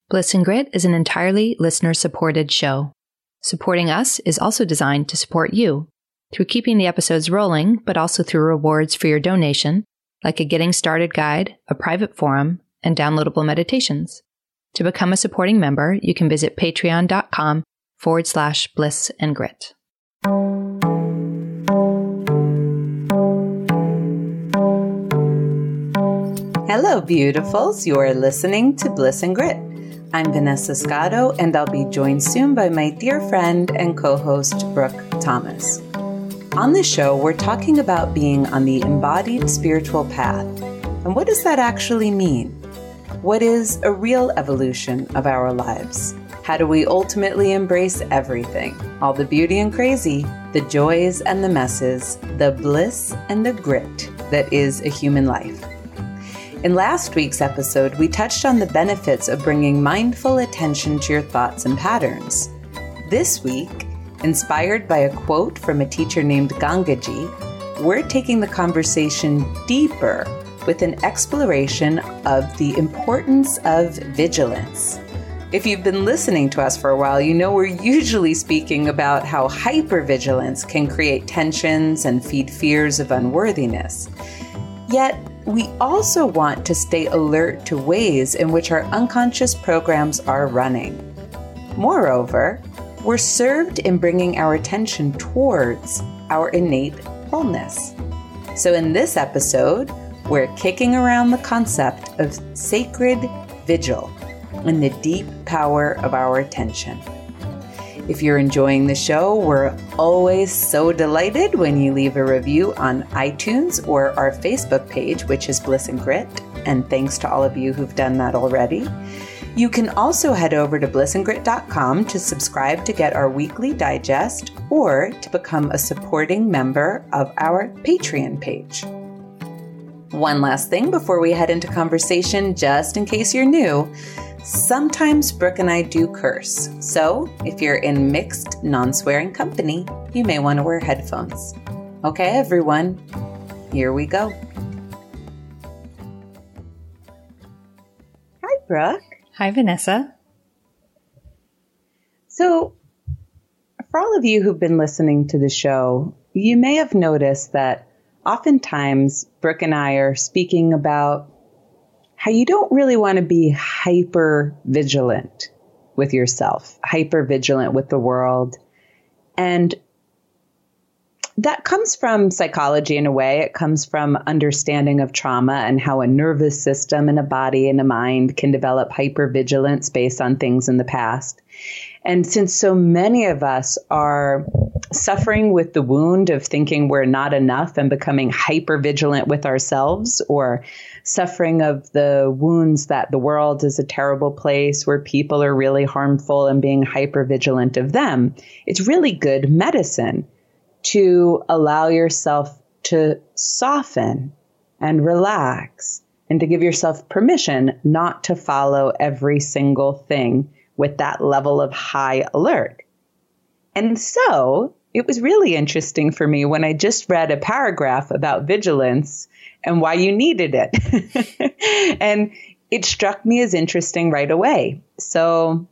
Bliss and Grit is an entirely listener-supported show. Supporting us is also designed to support you through keeping the episodes rolling, but also through rewards for your donation, like a Getting Started guide, a private forum, and downloadable meditations. To become a supporting member, you can visit patreon.com/bliss and grit. Hello, beautifuls. You are listening to Bliss and Grit. I'm Vanessa Scotto, and I'll be joined soon by my dear friend and co-host, Brooke Thomas. On this show, we're talking about being on the embodied spiritual path. And what does that actually mean? What is a real evolution of our lives? How do we ultimately embrace everything? All the beauty and crazy, the joys and the messes, the bliss and the grit that is a human life. In last week's episode, we touched on the benefits of bringing mindful attention to your thoughts and patterns. This week, inspired by a quote from a teacher named Gangaji, we're taking the conversation deeper with an exploration of the importance of vigilance. If you've been listening to us for a while, you know we're usually speaking about how hyper-vigilance can create tensions and feed fears of unworthiness. Yet, we also want to stay alert to ways in which our unconscious programs are running. Moreover, we're served in bringing our attention towards our innate wholeness. So in this episode, we're kicking around the concept of sacred vigil and the deep power of our attention. If you're enjoying the show, we're always so delighted when you leave a review on iTunes or our Facebook page, which is Bliss and Grit, and thanks to all of you who've done that already. You can also head over to blissandgrit.com to subscribe to get our weekly digest or to become a supporting member of our Patreon page. One last thing before we head into conversation, just in case you're new. Sometimes Brooke and I do curse, so if you're in mixed, non-swearing company, you may want to wear headphones. Okay, everyone, here we go. Hi, Brooke. Hi, Vanessa. So, for all of you who've been listening to the show, you may have noticed that oftentimes Brooke and I are speaking about how you don't really want to be hyper-vigilant with yourself, hyper-vigilant with the world. And that comes from psychology in a way. It comes from understanding of trauma and how a nervous system and a body and a mind can develop hyper-vigilance based on things in the past. And since so many of us are suffering with the wound of thinking we're not enough and becoming hyper-vigilant with ourselves, or suffering of the wounds that the world is a terrible place where people are really harmful and being hyper-vigilant of them, it's really good medicine to allow yourself to soften and relax and to give yourself permission not to follow every single thing with that level of high alert. And so it was really interesting for me when I just read a paragraph about vigilance and why you needed it. And it struck me as interesting right away. So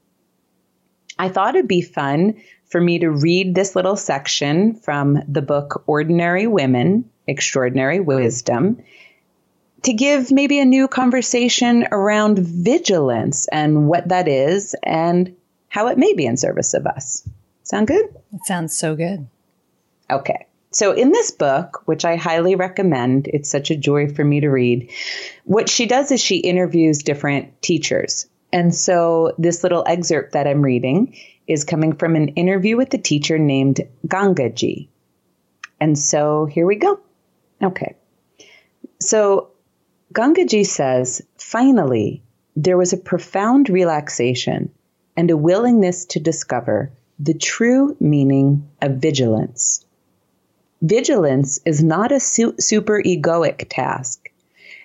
I thought it'd be fun for me to read this little section from the book Ordinary Women, Extraordinary Wisdom, to give maybe a new conversation around vigilance and what that is and how it may be in service of us. Sound good? It sounds so good. Okay. So in this book, which I highly recommend, it's such a joy for me to read, what she does is she interviews different teachers. And so this little excerpt that I'm reading is coming from an interview with a teacher named Gangaji. And so here we go. Okay. So Gangaji says, finally, there was a profound relaxation and a willingness to discover the true meaning of vigilance. Vigilance is not a super egoic task,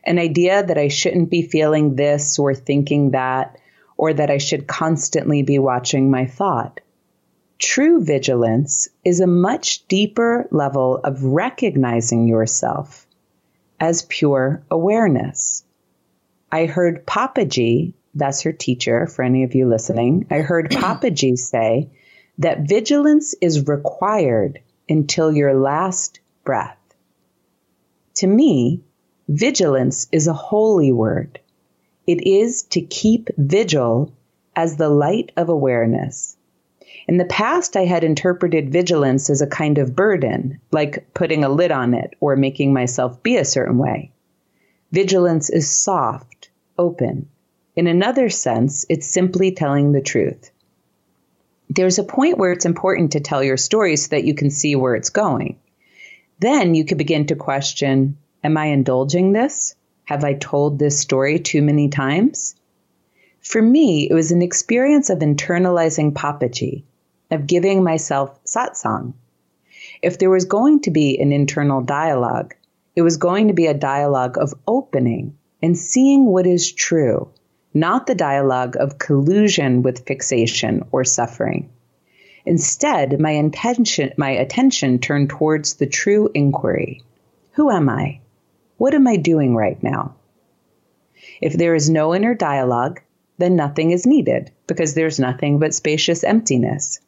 an idea that I shouldn't be feeling this or thinking that, or that I should constantly be watching my thought. True vigilance is a much deeper level of recognizing yourself as pure awareness. I heard Papaji that's her teacher, for any of you listening, I heard Papaji say that vigilance is required until your last breath. To me, vigilance is a holy word. It is to keep vigil as the light of awareness. In the past, I had interpreted vigilance as a kind of burden, like putting a lid on it or making myself be a certain way. Vigilance is soft, open. In another sense, it's simply telling the truth. There's a point where it's important to tell your story so that you can see where it's going. Then you could begin to question, am I indulging this? Have I told this story too many times? For me, it was an experience of internalizing Papaji, of giving myself satsang. If there was going to be an internal dialogue, it was going to be a dialogue of opening and seeing what is true, not the dialogue of collusion with fixation or suffering. Instead, my attention turned towards the true inquiry. Who am I? What am I doing right now? If there is no inner dialogue, then nothing is needed because there's nothing but spacious emptiness.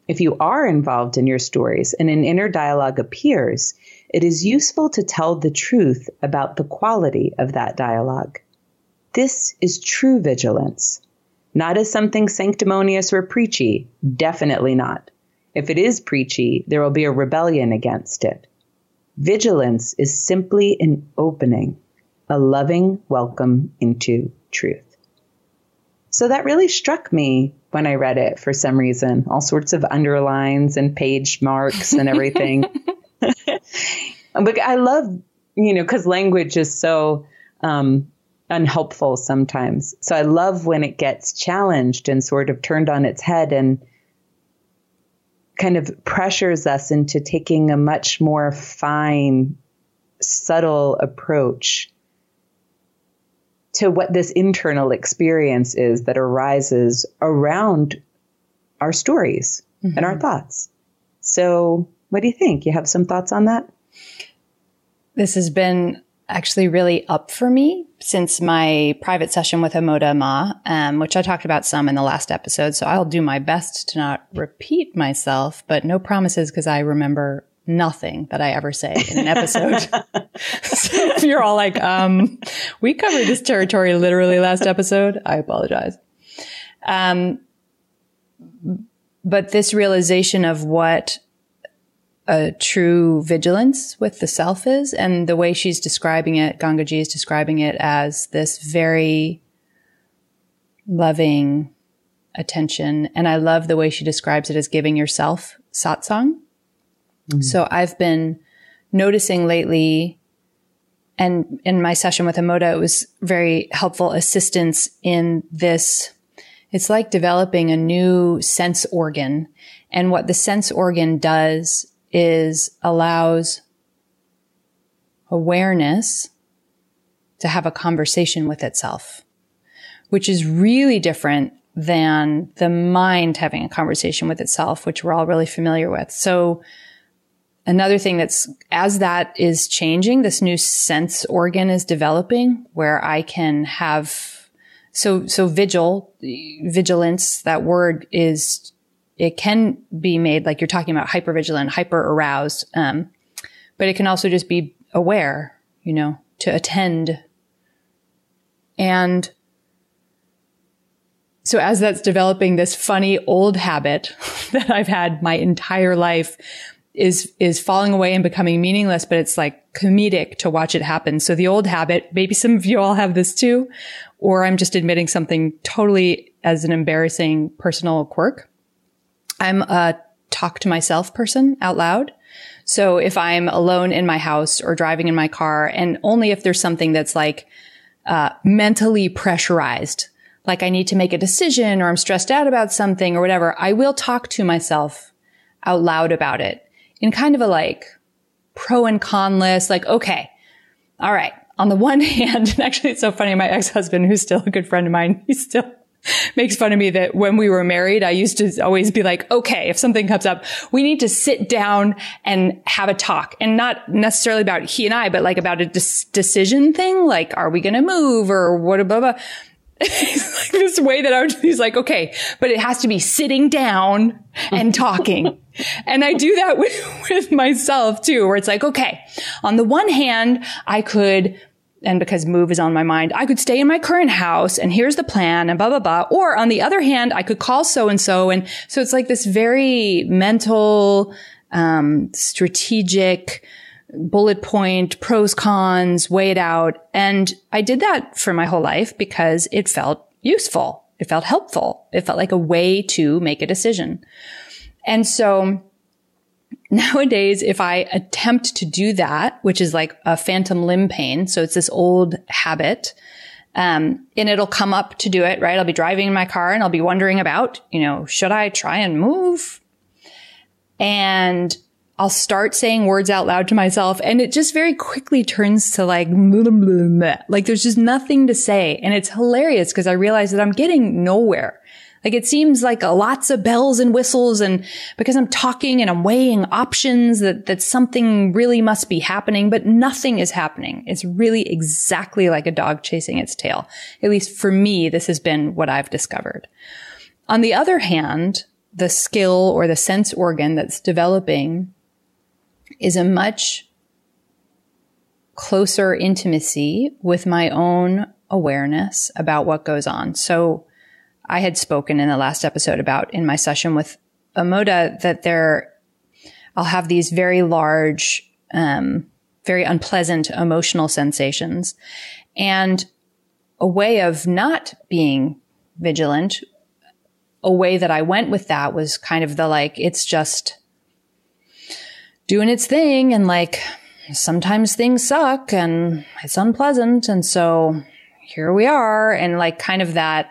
If you are involved in your stories and an inner dialogue appears, it is useful to tell the truth about the quality of that dialogue. This is true vigilance, not as something sanctimonious or preachy, definitely not. If it is preachy, there will be a rebellion against it. Vigilance is simply an opening, a loving welcome into truth. So that really struck me when I read it for some reason, all sorts of underlines and page marks and everything. But I love, because language is so unhelpful sometimes. So I love when it gets challenged and sort of turned on its head and kind of pressures us into taking a much more fine, subtle approach to what this internal experience is that arises around our stories and our thoughts. So what do you think? You have some thoughts on that? This has been actually really up for me since my private session with Amoda Ma, which I talked about some in the last episode. So I'll do my best to not repeat myself, but no promises because I remember nothing that I ever say in an episode. So if you're all like, we covered this territory literally last episode, I apologize. But this realization of what a true vigilance with the self is, and the way she's describing it, Gangaji is describing it as this very loving attention. And I love the way she describes it as giving yourself satsang. Mm-hmm. So I've been noticing lately, and in my session with Amoda, it was very helpful assistance in this. It's like developing a new sense organ. And what the sense organ does is allows awareness to have a conversation with itself, which is really different than the mind having a conversation with itself, which we're all really familiar with. So another thing as that is changing, this new sense organ is developing where I can have, so vigilance, that word is, it can be made like you're talking about hyper-vigilant, hyper-aroused. But it can also just be aware, to attend. And so as that's developing, this funny old habit that I've had my entire life is falling away and becoming meaningless, but it's like comedic to watch it happen. So the old habit, maybe some of you all have this too, or I'm just admitting something totally as an embarrassing personal quirk. I'm a talk to myself person out loud. So if I'm alone in my house or driving in my car, and only if there's something that's like mentally pressurized, like I need to make a decision or I'm stressed out about something or whatever, I will talk to myself out loud about it in kind of a like pro and con list, like, okay, all right. On the one hand, and actually it's so funny, my ex-husband, who's still a good friend of mine, he still makes fun of me that when we were married, I used to always be like, okay, if something comes up, we need to sit down and have a talk, and not necessarily about he and I, but like about a decision thing. Like, are we going to move or what, blah, blah. Like this way that he's like, okay, but it has to be sitting down and talking. And I do that with myself too, where it's like, okay, on the one hand, I could, and because move is on my mind, I could stay in my current house and here's the plan and blah, blah, blah. Or on the other hand, I could call so-and-so. And so it's like this very mental, strategic, bullet point, pros, cons, weigh it out. And I did that for my whole life because it felt useful. It felt helpful. It felt like a way to make a decision. And so nowadays, if I attempt to do that, which is like a phantom limb pain, so it's this old habit, and it'll come up to do it, right? I'll be driving in my car and I'll be wondering about, should I try and move? And I'll start saying words out loud to myself, and it just very quickly turns to like, blah, blah, blah. Like there's just nothing to say. And it's hilarious because I realize that I'm getting nowhere. Like it seems like lots of bells and whistles, and because I'm talking and I'm weighing options that something really must be happening, but nothing is happening. It's really exactly like a dog chasing its tail. At least for me, this has been what I've discovered. On the other hand, the skill or the sense organ that's developing is a much closer intimacy with my own awareness about what goes on. So I had spoken in the last episode about in my session with Amoda that I'll have these very large, very unpleasant emotional sensations. And a way of not being vigilant, a way that I went with that was kind of the like, it's just doing its thing. And like, sometimes things suck and it's unpleasant. And so here we are. And like kind of that,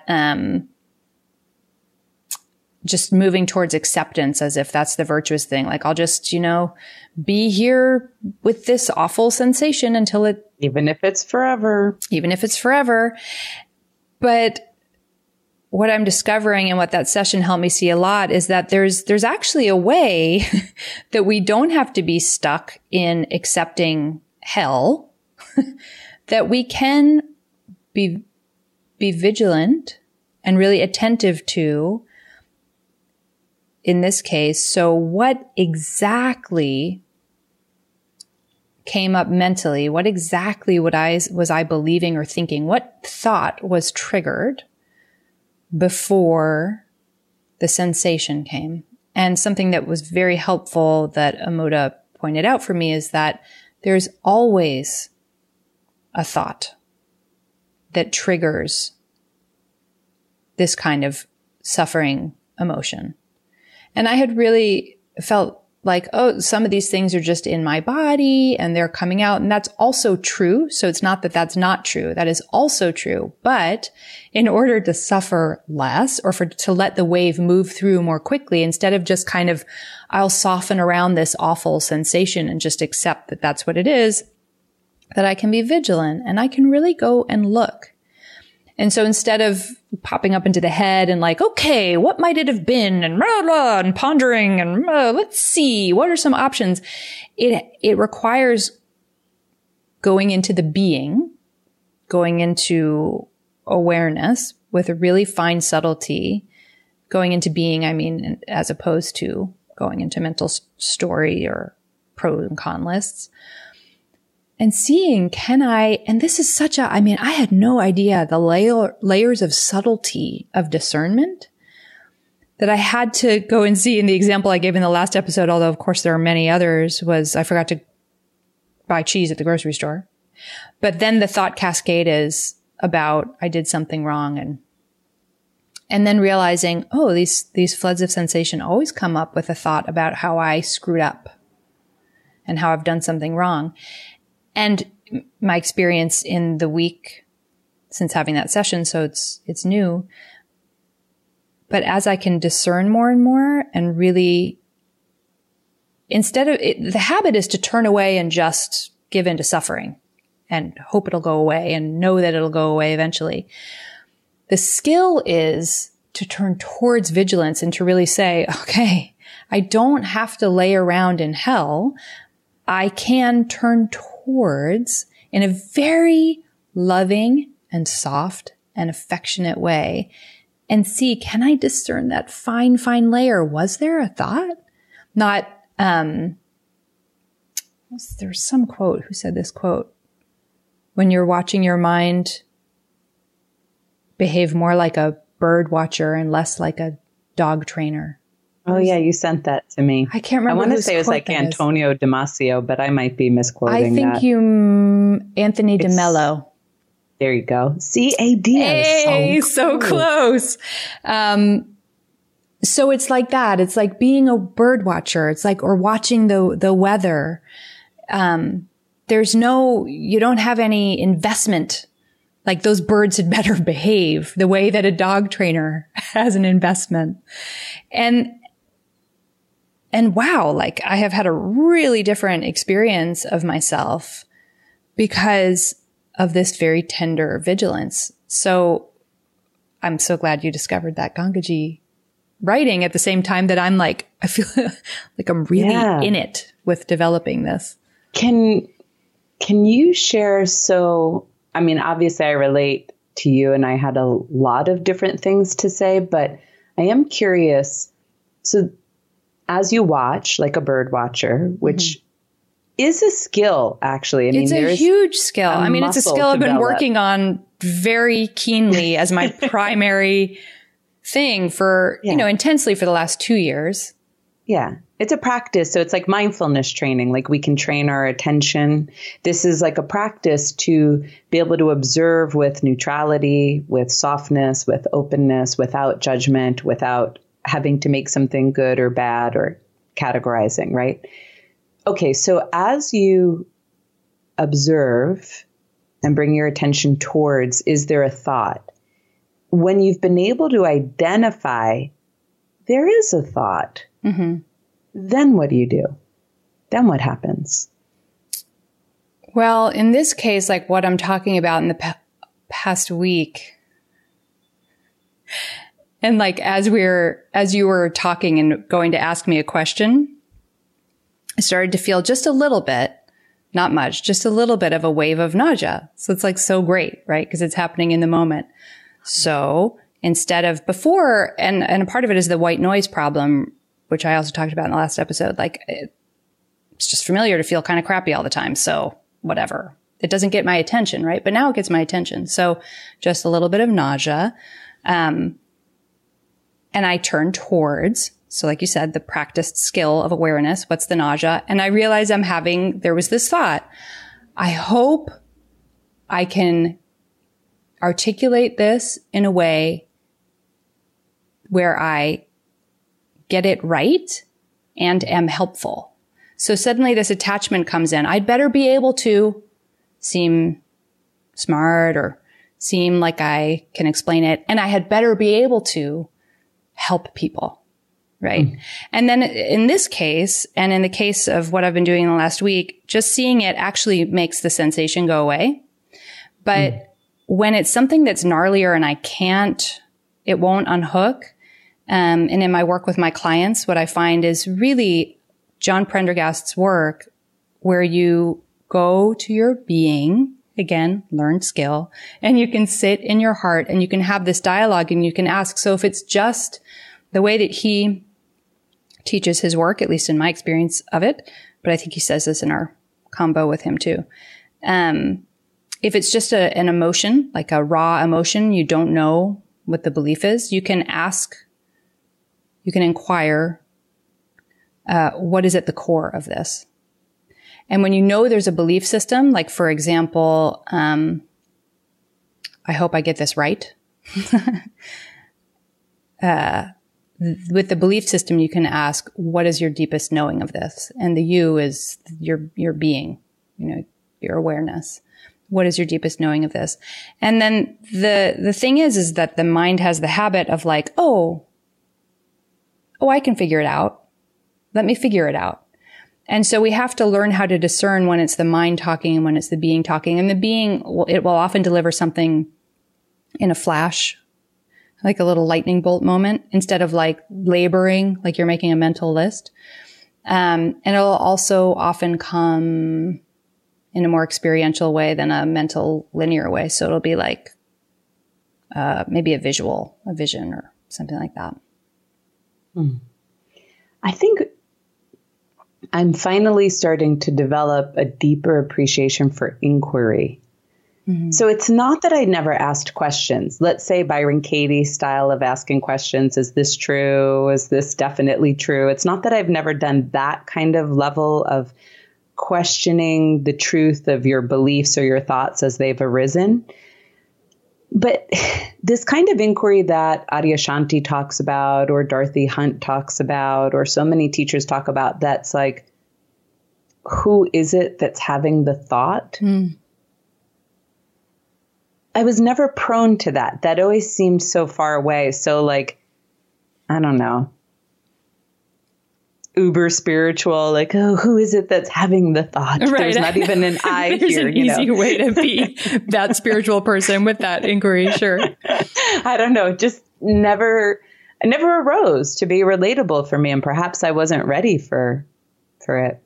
just moving towards acceptance as if that's the virtuous thing. Like I'll just, be here with this awful sensation until even if it's forever. But what I'm discovering and what that session helped me see a lot is that there's actually a way that we don't have to be stuck in accepting hell, that we can be vigilant and really attentive to, in this case, so what exactly came up mentally? What exactly was I believing or thinking? What thought was triggered before the sensation came? And something that was very helpful that Amoda pointed out for me is that there's always a thought that triggers this kind of suffering emotion. And I had really felt like, oh, some of these things are just in my body and they're coming out. And that's also true. So it's not that that's not true. That is also true. But in order to suffer less or to let the wave move through more quickly, instead of just kind of, I'll soften around this awful sensation and just accept that that's what it is, that I can be vigilant and I can really go and look. And so instead of popping up into the head and like, okay, what might it have been? And blah, blah, and pondering and let's see, what are some options? It requires going into the being, going into awareness with a really fine subtlety, going into being, I mean, as opposed to going into mental story or pro and con lists. And seeing, and this is I had no idea the layers of subtlety of discernment that I had to go and see. In the example I gave in the last episode, although of course there are many others, was I forgot to buy cheese at the grocery store. But then the thought cascade is about I did something wrong, and then realizing, oh, these floods of sensation always come up with a thought about how I screwed up and how I've done something wrong. And my experience in the week since having that session, so it's new. But as I can discern more and more and really, the habit is to turn away and just give in to suffering and hope it'll go away and know that it'll go away eventually. The skill is to turn towards vigilance and to really say, okay, I don't have to lay around in hell. I can turn towards in a very loving and soft and affectionate way and see, can I discern that fine, fine layer? Was there a thought? Not, there's some quote. Who said this quote? When you're watching your mind, behave more like a bird watcher and less like a dog trainer. Oh, yeah. You sent that to me. I can't remember. I want to say it was like Antonio Damasio, but I might be misquoting I think that. Anthony DeMello. There you go. CAD. Hey, so close. So it's like that. It's like being a bird watcher. It's like, or watching the weather. You don't have any investment. Like those birds had better behave the way that a dog trainer has an investment. And wow, like I have had a really different experience of myself because of this very tender vigilance. So I'm so glad you discovered that Gangaji writing at the same time that I'm like, I feel like I'm really in it with developing this. Can you share? So, I mean, obviously I relate to you and I had a lot of different things to say, but I am curious. So as you watch, like a bird watcher, which is a skill, actually. I mean, it's a huge skill. I mean, it's a skill I've been working on very keenly as my primary thing for, intensely for the last 2 years. Yeah. It's a practice. So it's like mindfulness training. Like we can train our attention. This is like a practice to be able to observe with neutrality, with softness, with openness, without judgment, without having to make something good or bad or categorizing, right? Okay, so as you observe and bring your attention towards, is there a thought? When you've been able to identify there is a thought, then what do? Then what happens? Well, in this case, like what I'm talking about in the past week, and like as you were talking and going to ask me a question, I started to feel just a little bit, not much, just a little bit of a wave of nausea. So it's like so great, right? Because it's happening in the moment. So instead of before, and a part of it is the white noise problem, which I also talked about in the last episode, like it's just familiar to feel kind of crappy all the time. So whatever. It doesn't get my attention, right? But now it gets my attention. So just a little bit of nausea. And I turn towards, so like you said, the practiced skill of awareness. What's the nausea? And I realize there was this thought. I hope I can articulate this in a way where I get it right and am helpful. So suddenly this attachment comes in. I'd better be able to seem smart or seem like I can explain it. And I had better be able to help people. Right. And then in this case, and in the case of what I've been doing in the last week, just seeing it actually makes the sensation go away. But when it's something that's gnarlier and it won't unhook. And in my work with my clients, what I find is really John Prendergast's work where you go to your being, again, learned skill, and you can sit in your heart and you can have this dialogue and you can ask. So if it's just the way that he teaches his work, at least in my experience of it, but I think he says this in our combo with him too. If it's just an emotion, like a raw emotion, you don't know what the belief is, you can inquire, what is at the core of this? And when you know there's a belief system, like for example, I hope I get this right. With the belief system, you can ask, what is your deepest knowing of this? And the you is your being, your awareness. What is your deepest knowing of this? And then the thing is that the mind has the habit of like, oh, I can figure it out. Let me figure it out. And so we have to learn how to discern when it's the mind talking and when it's the being talking. And the being, it will often deliver something in a flash, like a little lightning bolt moment, instead of like laboring, like you're making a mental list. And it'll also often come in a more experiential way than a mental linear way. So it'll be like, maybe a vision or something like that. I think I'm finally starting to develop a deeper appreciation for inquiry. So it's not that I never asked questions. Let's say Byron Katie's style of asking questions. Is this true? Is this definitely true? It's not that I've never done that kind of level of questioning the truth of your beliefs or your thoughts as they've arisen. But this kind of inquiry that Adyashanti talks about, or Dorothy Hunt talks about, or so many teachers talk about, that's like, who is it that's having the thought? I was never prone to that. That always seemed so far away. So like, I don't know, uber spiritual, like, oh, who is it that's having the thought? Right. There's not even an I There's here. There's an easy way to be that spiritual person with that inquiry. Sure. I don't know. Just never arose to be relatable for me. And perhaps I wasn't ready for it.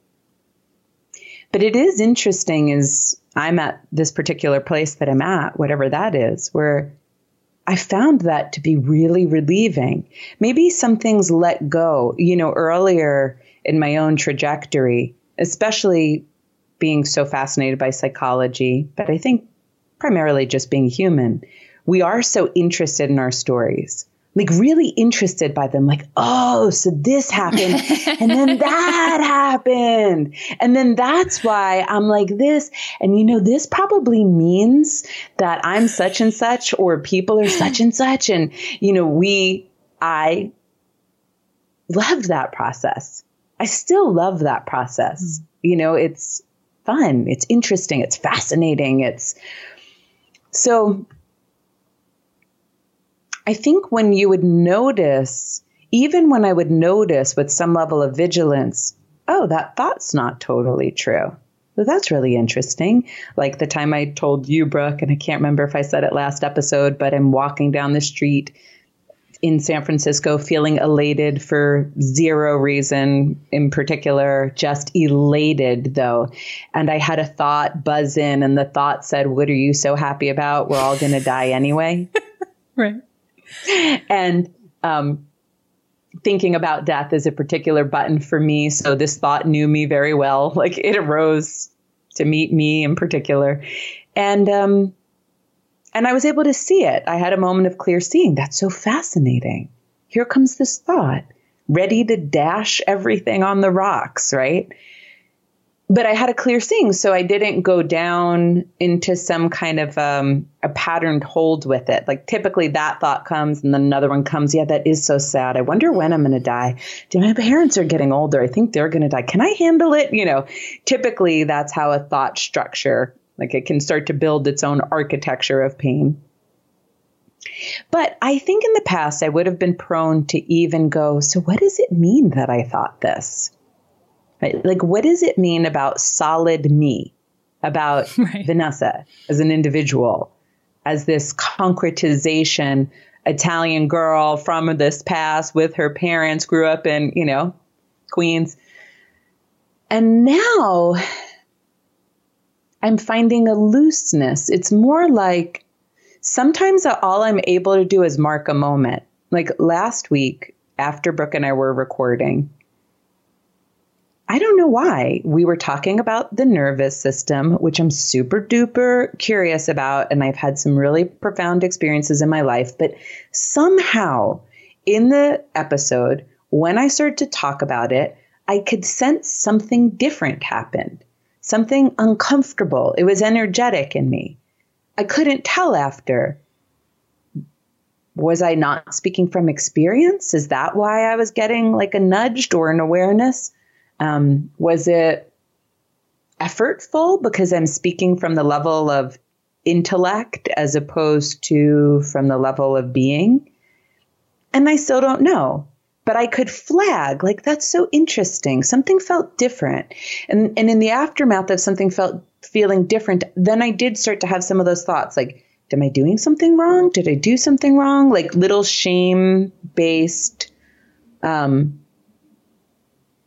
But it is interesting is I'm at this particular place that I'm at, whatever that is, where I found that to be really relieving. Maybe some things let go, earlier in my own trajectory, especially being so fascinated by psychology, but I think primarily just being human. We are so interested in our stories, like really interested by them. Like, oh, so this happened and then that happened. And then that's why I'm like this. And, this probably means that I'm such and such, or people are such and such. And, I love that process. I still love that process. It's fun. It's interesting. It's fascinating. So I think when you would notice, even when I would notice with some level of vigilance, oh, that thought's not totally true. So that's really interesting. Like the time I told you, Brooke, and I can't remember if I said it last episode, but I'm walking down the street in San Francisco feeling elated for zero reason in particular, just elated though. And I had a thought buzz in, and the thought said, what are you so happy about? We're all going to die anyway. Right. And thinking about death is a particular button for me. So this thought knew me very well. Like it arose to meet me in particular. And I was able to see it. I had a moment of clear seeing. That's so fascinating. Here comes this thought, ready to dash everything on the rocks, right? But I had a clear seeing, so I didn't go down into some kind of a patterned hold with it. Like typically that thought comes and then another one comes. Yeah, that is so sad. I wonder when I'm going to die. My parents are getting older. I think they're going to die. Can I handle it? Typically that's how a thought structure, like it can start to build its own architecture of pain. But I think in the past I would have been prone to even go, so what does it mean that I thought this? Right? Like, what does it mean about solid me, about Vanessa as an individual, as this concretization, Italian girl from this past with her parents, grew up in, Queens. And now I'm finding a looseness. It's more like sometimes all I'm able to do is mark a moment. Like last week after Brooke and I were recording, I don't know why. We were talking about the nervous system, which I'm super duper curious about. And I've had some really profound experiences in my life. But somehow in the episode, when I started to talk about it, I could sense something different happened, something uncomfortable. It was energetic in me. I couldn't tell after. Was I not speaking from experience? Is that why I was getting like a nudged or an awareness? Was it effortful because I'm speaking from the level of intellect as opposed to from the level of being? And I still don't know, but I could flag like, that's so interesting. Something felt different. And in the aftermath of something feeling different, then I did start to have some of those thoughts like, am I doing something wrong? Did I do something wrong? Like little shame-based,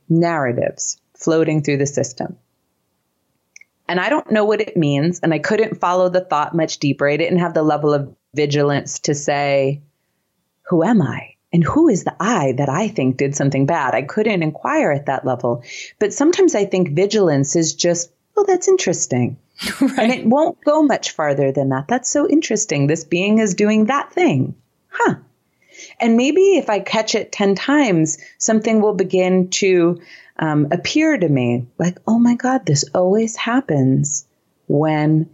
narratives floating through the system. And I don't know what it means. And I couldn't follow the thought much deeper. I didn't have the level of vigilance to say, who am I? And who is the I that I think did something bad? I couldn't inquire at that level. But sometimes I think vigilance is just, oh, that's interesting. Right. And it won't go much farther than that. That's so interesting. This being is doing that thing. Huh. And maybe if I catch it 10 times, something will begin to appear to me like, oh my God, this always happens when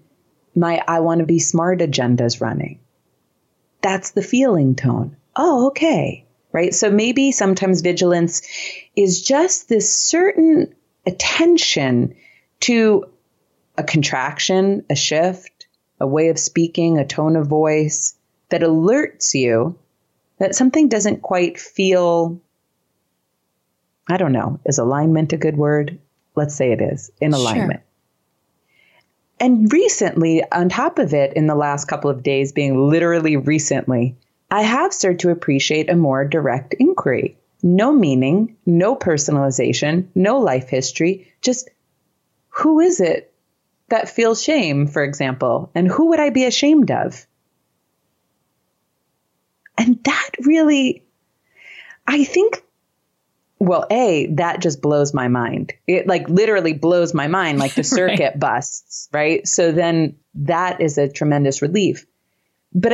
my I want to be smart agenda is running. That's the feeling tone. Oh, okay. Right. So maybe sometimes vigilance is just this certain attention to a contraction, a shift, a way of speaking, a tone of voice that alerts you that something doesn't quite feel, I don't know, is alignment a good word? Let's say it is, in alignment. Sure. And recently, on top of it, in the last couple of days, being literally recently, I have started to appreciate a more direct inquiry. No meaning, no personalization, no life history, just who is it that feels shame, for example, and who would I be ashamed of? And that really, I think, well, that just blows my mind. It like literally blows my mind, like the circuit right. busts, right? So then that is a tremendous relief. But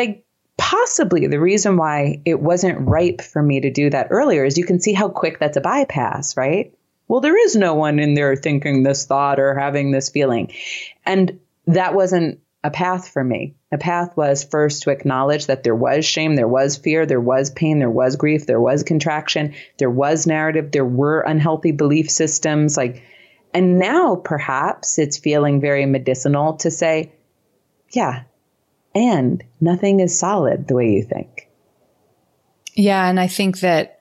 possibly the reason why it wasn't ripe for me to do that earlier is you can see how quick that's a bypass, right? Well, there is no one in there thinking this thought or having this feeling. And that wasn't a path for me. A path was first to acknowledge that there was shame, there was fear, there was pain, there was grief, there was contraction, there was narrative, there were unhealthy belief systems. And now perhaps it's feeling very medicinal to say, yeah, and nothing is solid the way you think. Yeah. And I think that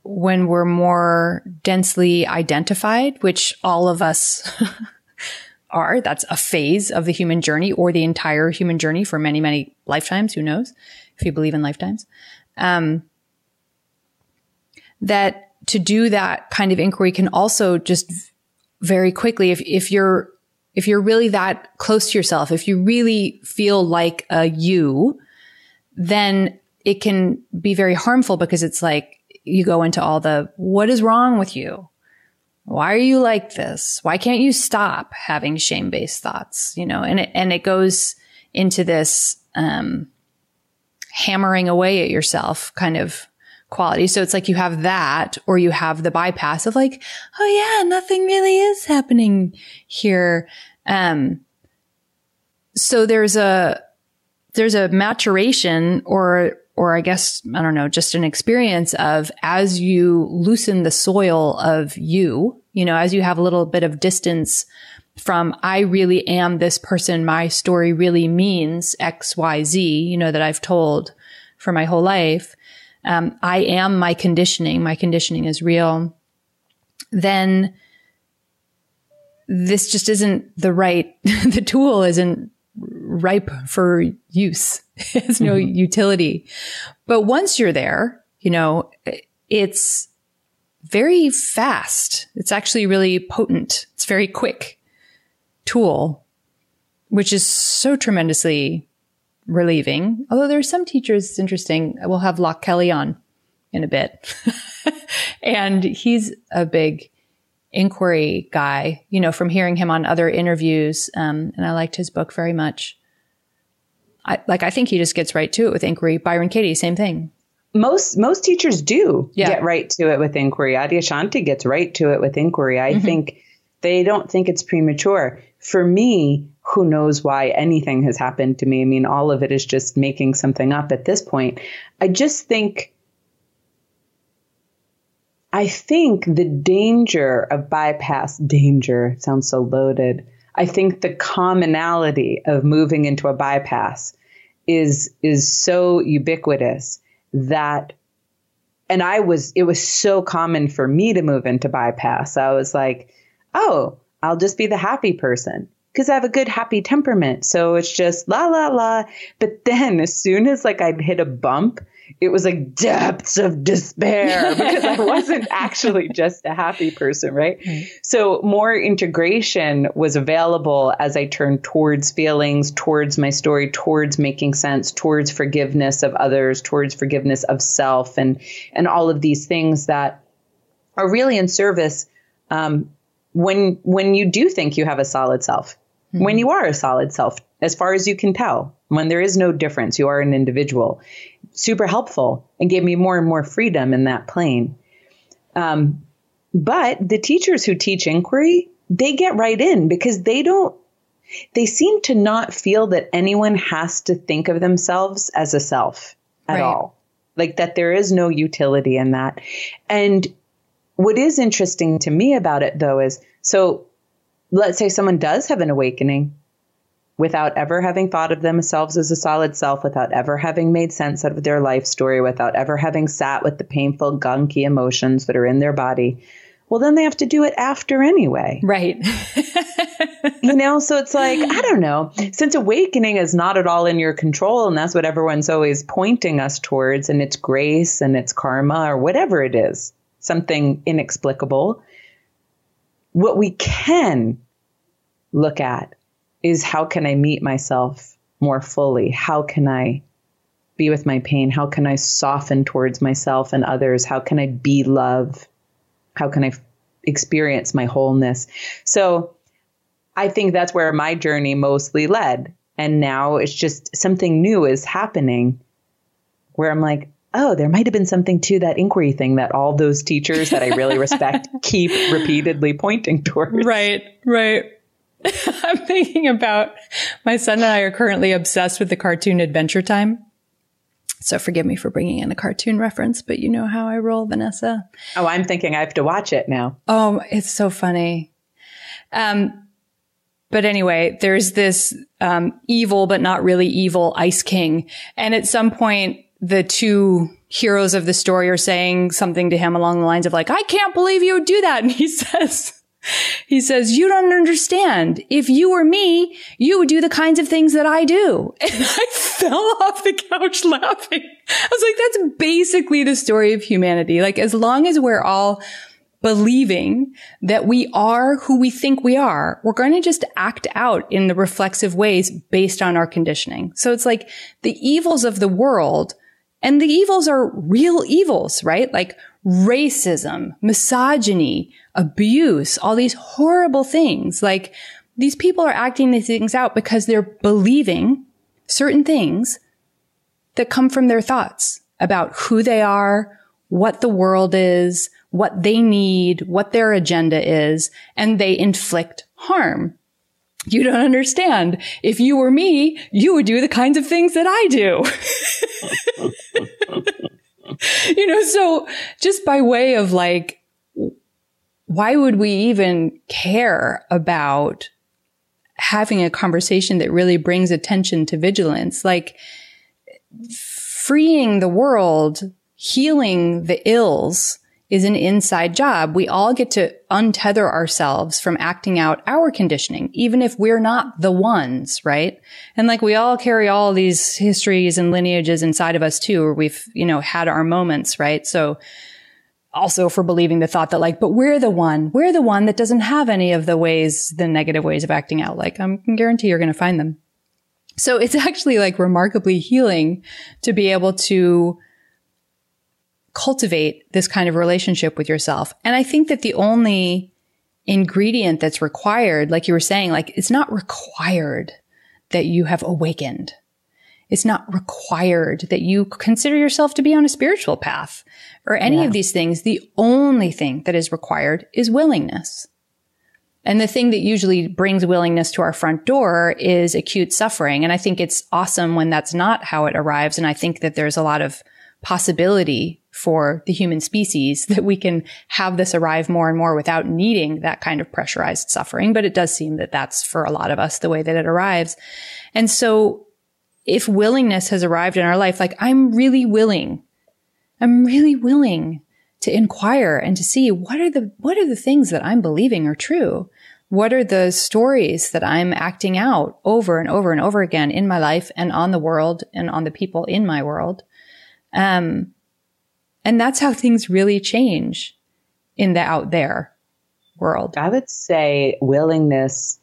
when we're more densely identified, which all of us are, that's a phase of the human journey or the entire human journey for many, many lifetimes. Who knows if you believe in lifetimes, that to do that kind of inquiry can also just very quickly, if you're really that close to yourself, if you really feel like a you, then it can be very harmful because it's like you go into all the, what is wrong with you? Why are you like this? Why can't you stop having shame-based thoughts? And it goes into this, hammering away at yourself kind of quality. So it's like you have that, or you have the bypass of like, oh yeah, nothing really is happening here. So there's a maturation or I guess, I don't know, just an experience of as you loosen the soil of you, as you have a little bit of distance from, I really am this person, my story really means X, Y, Z, that I've told for my whole life. I am my conditioning is real. Then this just isn't the tool isn't ripe for use. It has no utility. But once you're there, it's very fast. It's actually really potent. It's very quick tool, which is so tremendously relieving. Although there are some teachers, it's interesting. We'll have Locke Kelly on in a bit. And he's a big inquiry guy, from hearing him on other interviews. And I liked his book very much. I think he just gets right to it with inquiry. Byron Katie, same thing. Most teachers do get right to it with inquiry. Adyashanti gets right to it with inquiry. I think they don't think it's premature. For me, who knows why anything has happened to me? I mean, all of it is just making something up at this point. I think the danger of bypass, danger sounds so loaded. I think the commonality of moving into a bypass is so ubiquitous that, and it was so common for me to move into bypass. I was like, oh, I'll just be the happy person because I have a good happy temperament. So it's just la, la, la. But then as soon as I'd hit a bump, it was like depths of despair because I wasn't actually just a happy person, right? So more integration was available as I turned towards feelings, towards my story, towards making sense, towards forgiveness of others, towards forgiveness of self, and all of these things that are really in service when you do think you have a solid self, when you are a solid self, as far as you can tell, when there is no difference, you are an individual. Super helpful and gave me more and more freedom in that plane. But the teachers who teach inquiry, they get right in because they seem to not feel that anyone has to think of themselves as a self at all. Like that there is no utility in that. And what is interesting to me about it, though, is so let's say someone does have an awakening without ever having thought of themselves as a solid self, without ever having made sense out of their life story, without ever having sat with the painful, gunky emotions that are in their body. Well, then they have to do it after anyway. Right. So it's like, I don't know, since awakening is not at all in your control, and that's what everyone's always pointing us towards, and it's grace and it's karma or whatever it is, something inexplicable. What we can look at is how can I meet myself more fully? How can I be with my pain? How can I soften towards myself and others? How can I be love? How can I experience my wholeness? So I think that's where my journey mostly led. And now it's just something new is happening where I'm like, oh, there might have been something to that inquiry thing that all those teachers that I really respect keep repeatedly pointing towards. Right. I'm thinking about my son and I are currently obsessed with the cartoon Adventure Time. So forgive me for bringing in a cartoon reference, but you know how I roll, Vanessa. Oh, I'm thinking I have to watch it now. Oh, it's so funny. But anyway, there's this evil, but not really evil Ice King. And at some point, the two heroes of the story are saying something to him along the lines of like, I can't believe you would do that. And he says, you don't understand. If you were me, you would do the kinds of things that I do. And I fell off the couch laughing. I was like, that's basically the story of humanity. Like, as long as we're all believing that we are who we think we are, we're going to just act out in the reflexive ways based on our conditioning. So it's like the evils of the world, and the evils are real evils, right? Like racism, misogyny, abuse, all these horrible things. Like these people are acting these things out because they're believing certain things that come from their thoughts about who they are, what the world is, what they need, what their agenda is, and they inflict harm. You don't understand. If you were me, you would do the kinds of things that I do. So just by way of like, why would we even care about having a conversation that really brings attention to vigilance? Like freeing the world, healing the ills is an inside job. We all get to untether ourselves from acting out our conditioning, even if we're not the ones, right? And like we all carry all these histories and lineages inside of us too, where we've, had our moments, right? So also for believing the thought that like, but we're the one that doesn't have any of the negative ways of acting out. Like I can guarantee you're going to find them. So it's actually like remarkably healing to be able to cultivate this kind of relationship with yourself. And I think that the only ingredient that's required, like you were saying, like it's not required that you have awakened. It's not required that you consider yourself to be on a spiritual path or any of these things. The only thing that is required is willingness. And the thing that usually brings willingness to our front door is acute suffering. And I think it's awesome when that's not how it arrives. And I think that there's a lot of possibility for the human species that we can have this arrive more and more without needing that kind of pressurized suffering. But it does seem that that's for a lot of us the way that it arrives. And so if willingness has arrived in our life, like I'm really willing to inquire and to see what are the things that I'm believing are true? What are the stories that I'm acting out over and over and over again in my life and on the world and on the people in my world? And that's how things really change in the out there world. I would say willingness,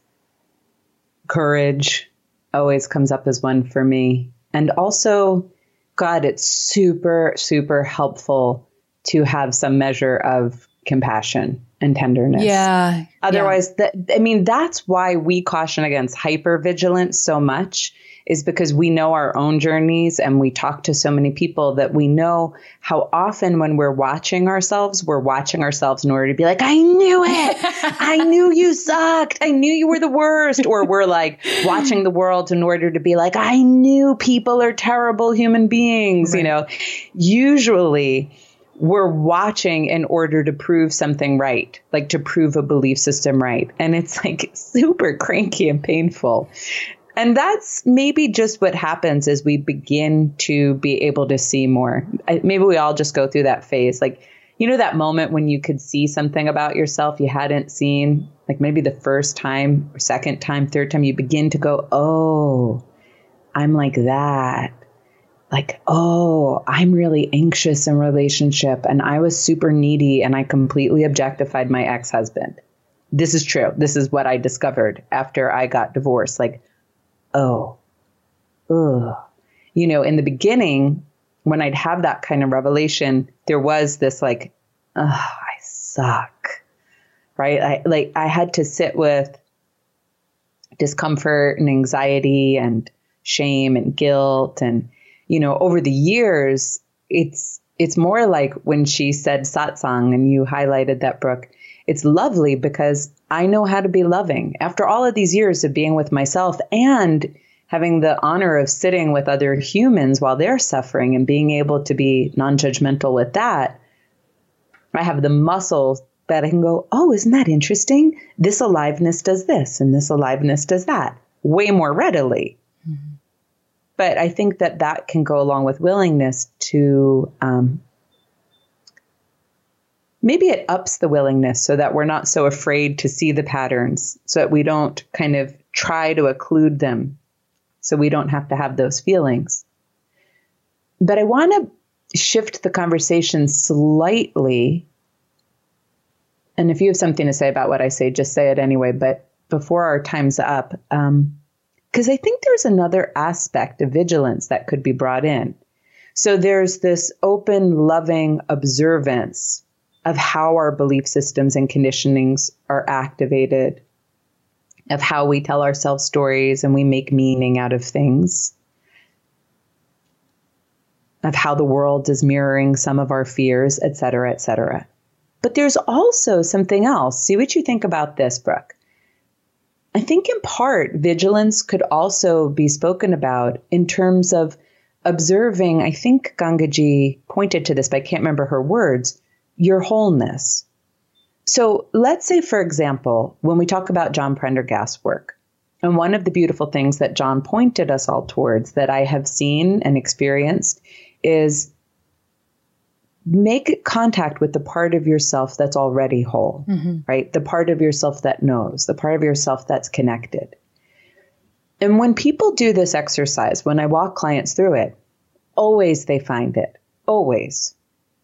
courage always comes up as one for me. And also, God, it's super, super helpful to have some measure of compassion and tenderness. Yeah. Otherwise, that's why we caution against hyper-vigilance so much, is because we know our own journeys and we talk to so many people that we know how often when we're watching ourselves in order to be like, I knew it. I knew you sucked. I knew you were the worst. Or we're like watching the world in order to be like, I knew people are terrible human beings. Right. Usually we're watching in order to prove something right, like to prove a belief system right. And it's like super cranky and painful. And that's maybe just what happens as we begin to be able to see more. Maybe we all just go through that phase. Like, that moment when you could see something about yourself you hadn't seen, like maybe the first time, or second time, third time, you begin to go, oh, I'm like that. Like, oh, I'm really anxious in relationship and I was super needy and I completely objectified my ex-husband. This is true. This is what I discovered after I got divorced. Like, oh, ugh. In the beginning, when I'd have that kind of revelation, there was this like, I suck, right? I had to sit with discomfort and anxiety and shame and guilt. And, over the years, it's more like when she said satsang and you highlighted that, Brooke. It's lovely because I know how to be loving after all of these years of being with myself and having the honor of sitting with other humans while they're suffering and being able to be non-judgmental with that. I have the muscles that I can go, oh, isn't that interesting? This aliveness does this and this aliveness does that way more readily. Mm-hmm. But I think that can go along with willingness to, maybe it ups the willingness so that we're not so afraid to see the patterns, so that we don't kind of try to occlude them, so we don't have to have those feelings. But I want to shift the conversation slightly. And if you have something to say about what I say, just say it anyway. But before our time's up, because I think there's another aspect of vigilance that could be brought in. So there's this open, loving observance of how our belief systems and conditionings are activated, of how we tell ourselves stories and we make meaning out of things, of how the world is mirroring some of our fears, et cetera, et cetera. But there's also something else. See what you think about this, Brooke. I think in part, vigilance could also be spoken about in terms of observing, I think Gangaji pointed to this, but I can't remember her words, your wholeness. So let's say, for example, when we talk about John Prendergast's work, and one of the beautiful things that John pointed us all towards that I have seen and experienced is make contact with the part of yourself that's already whole, right? The part of yourself that knows, the part of yourself that's connected. And when people do this exercise, when I walk clients through it, always they find it. Always.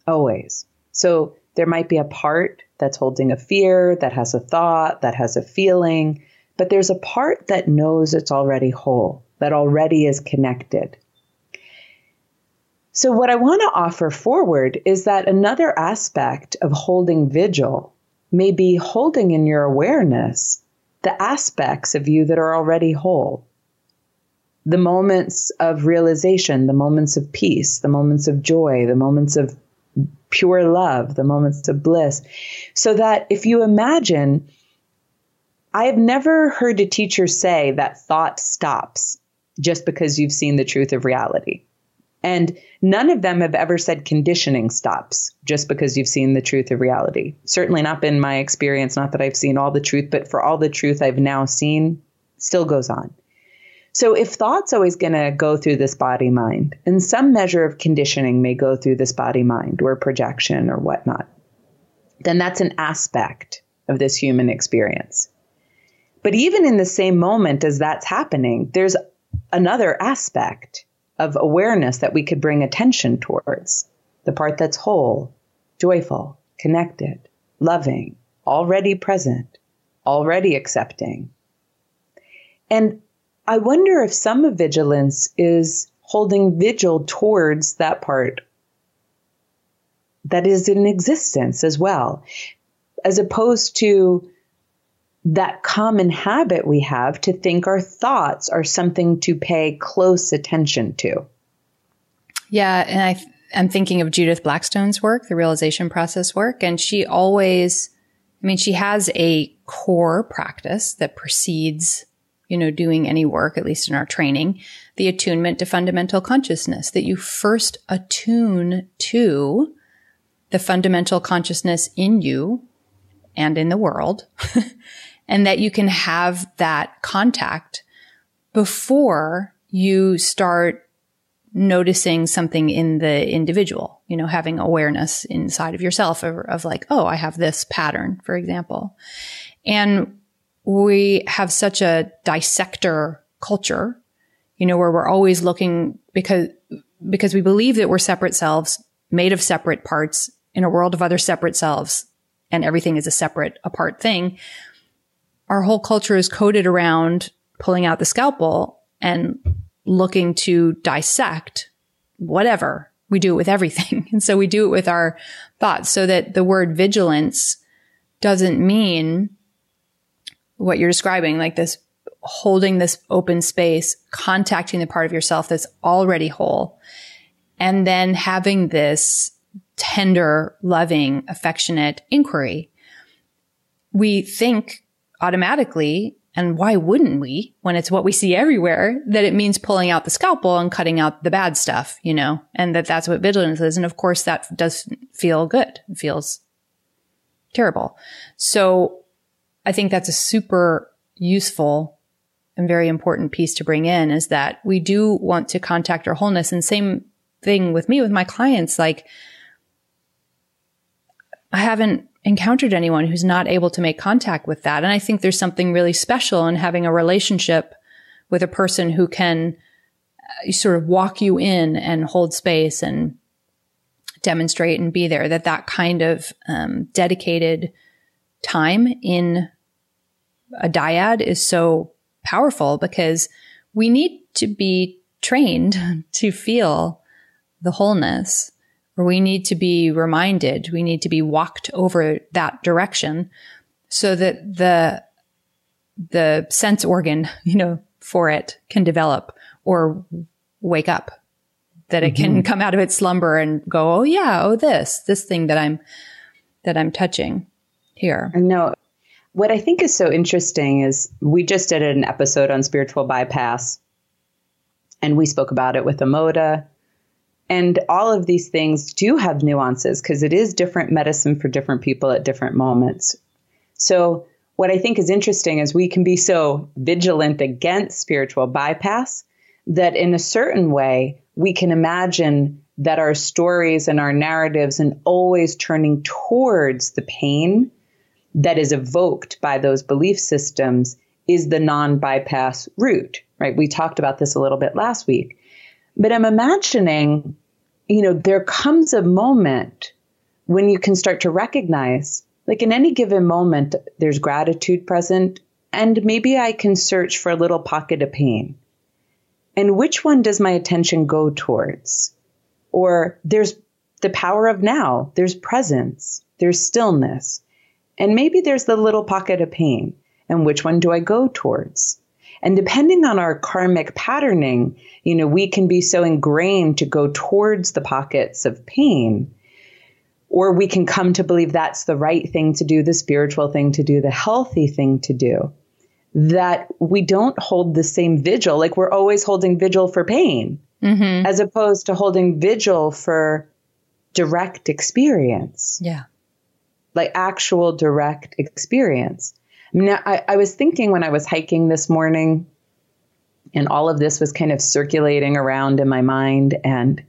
Always. So there might be a part that's holding a fear, that has a thought, that has a feeling, but there's a part that knows it's already whole, that already is connected. So what I want to offer forward is that another aspect of holding vigil may be holding in your awareness the aspects of you that are already whole. The moments of realization, the moments of peace, the moments of joy, the moments of pure love, the moments of bliss. So that if you imagine, I have never heard a teacher say that thought stops just because you've seen the truth of reality. And none of them have ever said conditioning stops just because you've seen the truth of reality. Certainly not been my experience, not that I've seen all the truth, but for all the truth I've now seen, still goes on. So if thought's always going to go through this body-mind, and some measure of conditioning may go through this body-mind or projection or whatnot, then that's an aspect of this human experience. But even in the same moment as that's happening, there's another aspect of awareness that we could bring attention towards. The part that's whole, joyful, connected, loving, already present, already accepting. And I wonder if some of vigilance is holding vigil towards that part that is in existence as well, as opposed to that common habit we have to think our thoughts are something to pay close attention to. Yeah, and I'm thinking of Judith Blackstone's work, the realization process work, and she always, she has a core practice that precedes, doing any work, at least in our training, the attunement to fundamental consciousness, that you first attune to the fundamental consciousness in you and in the world, and that you can have that contact before you start noticing something in the individual, having awareness inside of yourself of like, oh, I have this pattern, for example. And we have such a dissector culture, where we're always looking because we believe that we're separate selves made of separate parts in a world of other separate selves, and everything is a separate apart thing. Our whole culture is coded around pulling out the scalpel and looking to dissect whatever. We do it with everything. And so we do it with our thoughts, so that the word vigilance doesn't mean what you're describing, like this, holding this open space, contacting the part of yourself that's already whole, and then having this tender, loving, affectionate inquiry. We think automatically, and why wouldn't we, when it's what we see everywhere, that it means pulling out the scalpel and cutting out the bad stuff, and that's what vigilance is. And of course, that does feel good. It feels terrible. So I think that's a super useful and very important piece to bring in, is that we do want to contact our wholeness. And same thing with me, with my clients, like I haven't encountered anyone who's not able to make contact with that. And I think there's something really special in having a relationship with a person who can sort of walk you in and hold space and demonstrate and be there, that kind of dedicated time in a dyad is so powerful, because we need to be trained to feel the wholeness, or we need to be reminded, we need to be walked over that direction, so that the sense organ, for it can develop or wake up, that it can come out of its slumber and go, oh yeah, this thing that I'm touching here. I know. What I think is so interesting is we just did an episode on spiritual bypass, and we spoke about it with Amoda. And all of these things do have nuances, because it is different medicine for different people at different moments. So what I think is interesting is we can be so vigilant against spiritual bypass that in a certain way, we can imagine that our stories and our narratives and always turning towards the pain that is evoked by those belief systems is the non-bypass route, right? We talked about this a little bit last week. But I'm imagining, there comes a moment when you can start to recognize, like in any given moment, there's gratitude present, and maybe I can search for a little pocket of pain. And which one does my attention go towards? Or there's the power of now, there's presence, there's stillness, and maybe there's the little pocket of pain. And which one do I go towards? And depending on our karmic patterning, we can be so ingrained to go towards the pockets of pain, or we can come to believe that's the right thing to do, the spiritual thing to do, the healthy thing to do, that we don't hold the same vigil. Like we're always holding vigil for pain, as opposed to holding vigil for direct experience. Yeah. Like actual direct experience. I was thinking when I was hiking this morning, and all of this was kind of circulating around in my mind, and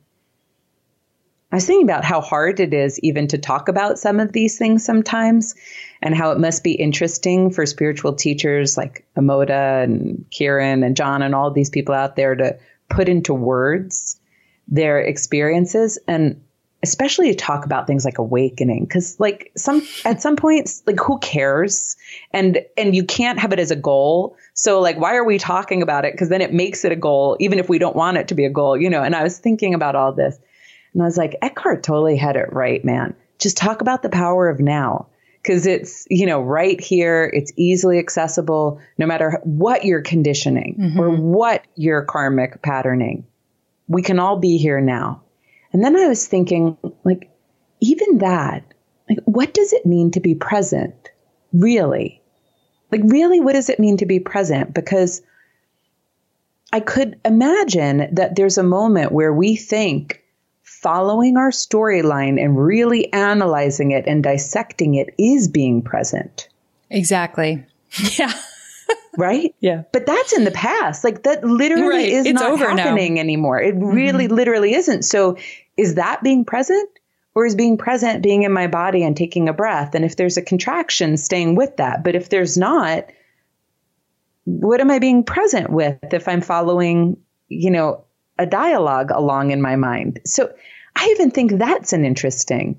I was thinking about how hard it is even to talk about some of these things sometimes, and how it must be interesting for spiritual teachers like Amoda and Kieran and John and all these people out there to put into words their experiences, and especially to talk about things like awakening, because like at some points, like who cares? And you can't have it as a goal. So like, why are we talking about it? Because then it makes it a goal, even if we don't want it to be a goal, you know. And I was thinking about all this, and I was like, Eckhart totally had it right, man. Just talk about the power of now. Because it's, you know, right here, it's easily accessible, no matter what your conditioning or what your karmic patterning. We can all be here now. And then I was thinking, like, even that, like, what does it mean to be present? Really? Like, really, what does it mean to be present? Because I could imagine that there's a moment where we think following our storyline and really analyzing it and dissecting it is being present. Exactly. Yeah. Right? Yeah. But that's in the past. Like that literally is not happening anymore. It really literally isn't. So is that being present, or is being present being in my body and taking a breath? And if there's a contraction, staying with that. But if there's not, what am I being present with if I'm following, you know, a dialogue along in my mind? So I even think that's an interesting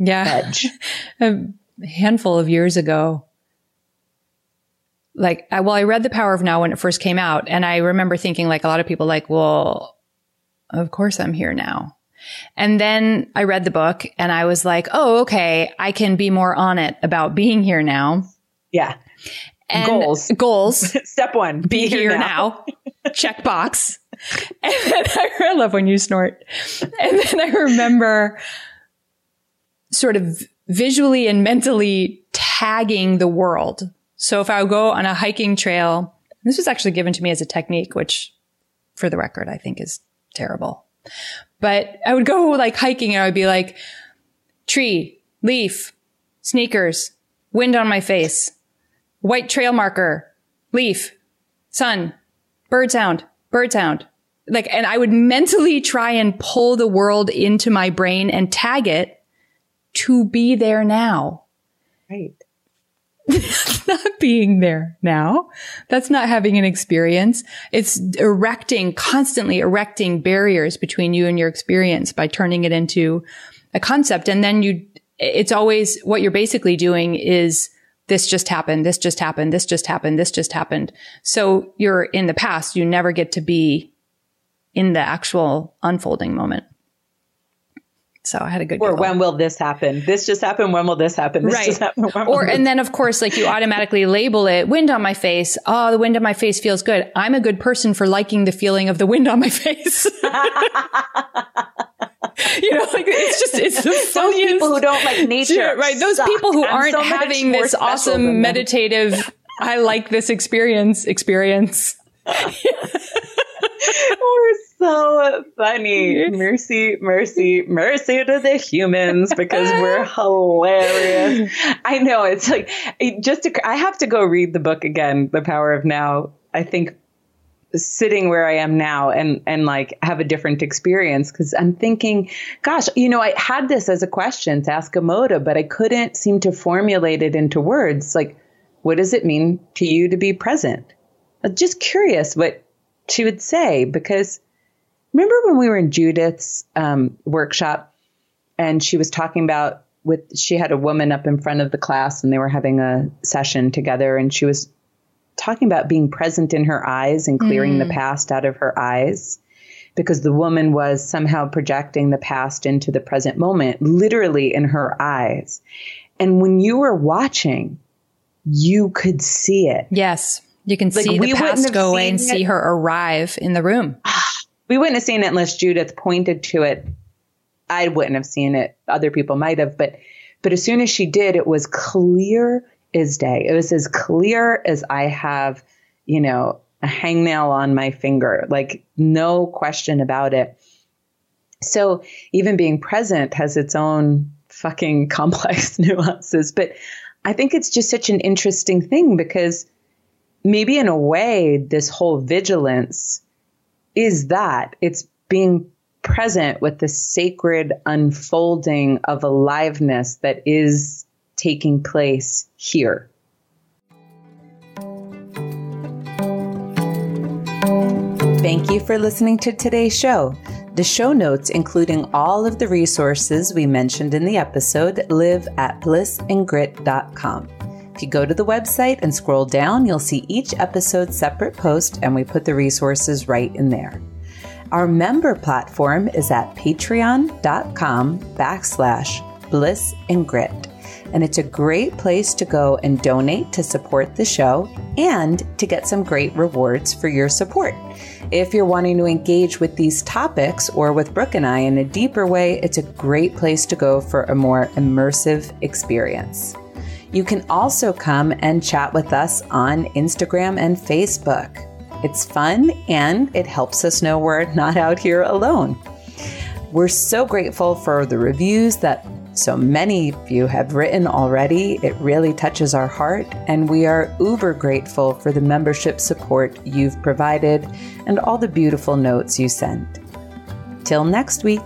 edge. A handful of years ago, like, I read The Power of Now when it first came out. And I remember thinking, like a lot of people, like, well, of course I'm here now. And then I read the book and I was like, oh, okay, I can be more on it about being here now. Yeah. And goals. Step one, be here now. Check box. And then I love when you snort. And then I remember sort of visually and mentally tagging the world. So if I would go on a hiking trail, this was actually given to me as a technique, which for the record, I think is terrible. But I would go like hiking and I would be like, tree, leaf, sneakers, wind on my face, white trail marker, leaf, sun, bird sound. Like, and I would mentally try and pull the world into my brain and tag it to be there now. Right. That's not being there now. That's not having an experience. It's constantly erecting barriers between you and your experience by turning it into a concept. And then it's always what you're basically doing is this just happened. This just happened. This just happened. This just happened. So you're in the past. You never get to be in the actual unfolding moment. So I had a good Or giggle. when will this happen? This just happened. When will this happen? This just happened. And then of course, like you automatically label it wind on my face. Oh, the wind on my face feels good. I'm a good person for liking the feeling of the wind on my face. You know, like it's the funniest. Those people who don't like nature. Right. Those suck. people who I'm aren't so having this awesome meditative, I like this experience. We're so funny. Mercy to the humans, because we're hilarious. I know, it's like, I have to go read the book again, The Power of Now. I think sitting where I am now and like have a different experience, because I'm thinking, gosh, you know, I had this as a question to ask Amoda, but I couldn't seem to formulate it into words. Like, what does it mean to you to be present? I'm just curious what she would say, because remember when we were in Judith's workshop and she was talking about she had a woman up in front of the class and they were having a session together, and she was talking about being present in her eyes and clearing the past out of her eyes, because the woman was somehow projecting the past into the present moment, literally in her eyes. And when you were watching, you could see it. Yes. You can see the past go away and see her arrive in the room. We wouldn't have seen it unless Judith pointed to it. I wouldn't have seen it. Other people might have. But as soon as she did, it was clear as day. It was as clear as I have, you know, a hangnail on my finger. Like, no question about it. So even being present has its own fucking complex nuances. But I think it's just such an interesting thing, because maybe in a way, this whole vigilance is that it's being present with the sacred unfolding of aliveness that is taking place here. Thank you for listening to today's show. The show notes, including all of the resources we mentioned in the episode, live at blissandgrit.com. If you go to the website and scroll down, you'll see each episode's separate post, and we put the resources right in there. Our member platform is at patreon.com/blissandgrit. And it's a great place to go and donate to support the show and to get some great rewards for your support. If you're wanting to engage with these topics or with Brooke and I in a deeper way, it's a great place to go for a more immersive experience. You can also come and chat with us on Instagram and Facebook. It's fun and it helps us know we're not out here alone. We're so grateful for the reviews that so many of you have written already. It really touches our heart, and we are uber grateful for the membership support you've provided and all the beautiful notes you sent. Till next week.